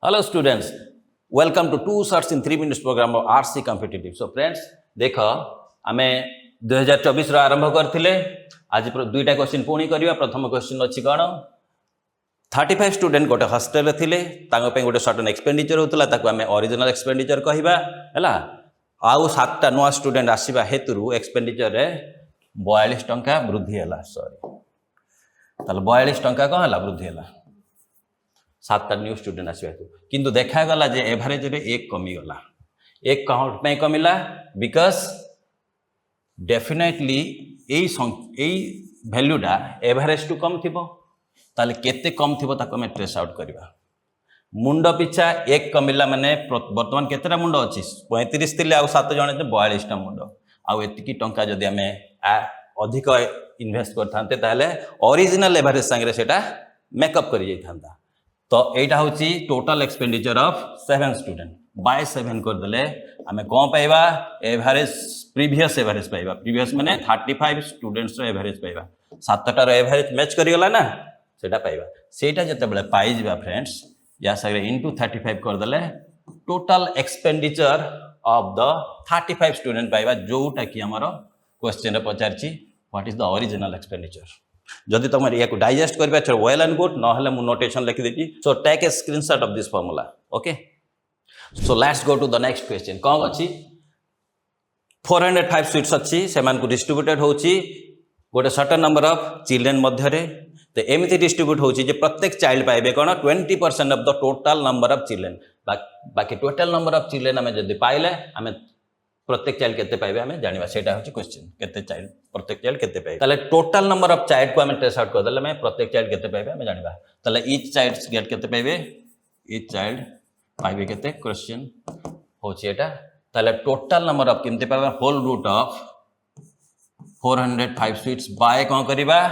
Hello students, welcome to 2 shots in 3 minutes program of RC competitive. So friends, देखो आमे 2024 रो आरंभ करथिले आज दुईटा क्वेश्चन पुणी करिवा। प्रथम क्वेश्चन अछि कोन 35 स्टूडेंट गोटे हॉस्टल रे थिले तांको पे गोटे सर्टेन एक्सपेंडिचर होतला ताको आमे ओरिजिनल एक्सपेंडिचर कहिबा हैला। आउ 7टा नवा स्टूडेंट आसीबा हेतुरु एक्सपेंडिचर रे 42 टंका वृद्धि हला। सॉरी ताले 42 टंका कोन हला वृद्धि हला 7टा न्यू स्टूडेंट आसवा किंतु देखा गला जे एवरेज रे एक कमी गला। एक काउंट पे कमिला बिकॉज डेफिनेटली एई वैल्यूटा एवरेज टू कम थिबो ताले केते कम थिबो ताको मैं ट्रेस आउट करबा। मुंड पिछा एक कमिला माने वर्तमान केतेटा मुंड अछि 35 थिले आ 7 जण 42 टा मुंड आ एतिकी टंका जदि हमें अधिक इन्वेस्ट करथांते ताले ओरिजिनल एवरेज संगे सेटा मेकअप करि जाई थांता। तो एटा होची total expenditure of 7 student by 7 कर देले हमें कोन पाइबा एवरेज प्रीवियस एवरेज पाइबा। प्रीवियस माने 35 स्टूडेंट्स रो एवरेज पाइबा 7टा रो एवरेज मैच करि गला ना सेटा पाइबा। सेटा जते बेले पाइ जिबा फ्रेंड्स या सगरे इनटू 35 कर देले total expenditure of the 35 student पाइबा जोटा कि हमरो क्वेश्चन रे पचारची what is the original expenditure. जदि तुम या डाइजेस्ट कर वेल एंड गुड ना मु नोटेशन लिखि देती। So take a screenshot of this formula. Okay so let's go to the next question. कौन अच्छी 405 सीट्स अच्छी से डिस्ट्रीब्यूटेड होची गोटे सर्टेन नंबर ऑफ चिल्ड्रेन मध्य तो एमती डिस्ट्रीब्यूट होची जे प्रत्येक चाइल्ड पाइबे कौन 20% of the total number of children. बाकी टोटल नंबर ऑफ चिल्ड्रेन आम जब पाइले आम प्रत्येक चाइल्ड केते पाइबे हमें जानिबा। सेटा होची क्वेश्चन केते चाइल्ड प्रत्येक चाइल्ड केते पाइबे ताले टोटल नंबर ऑफ चाइल्ड को हमें ट्रेस आउट कर देले हमें प्रत्येक चाइल्ड केते पाइबे हमें जानिबा। ताले ईच चाइल्ड गेट केते पाइबे ईच चाइल्ड पाइबे केते क्वेश्चन होची एटा। ताले टोटल नंबर ऑफ केते पाइबे whole root of 405 seats by कोन करबा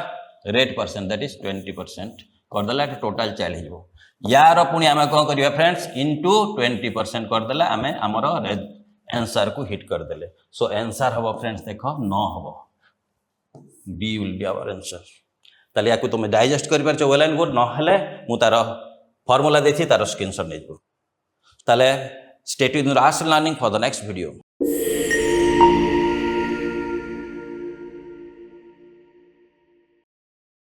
रेट परसेंट दैट इज 20% कर देला टोटल चाइल्ड हिबो। यार पुनी हमें कोन करबा फ्रेंड्स इनटू 20% कर देला हमें हमरो आंसर को हिट कर देले। सो आंसर हबो फ्रेंड्स देखो 9 हबो B will be our answer. ताले याकू तुम डाइजेस्ट कर परछ वेल एंड गुड न हले मु तार फार्मूला देछि तार स्क्रीनशॉट नै जो। ताले stay tuned in arts learning for the next video.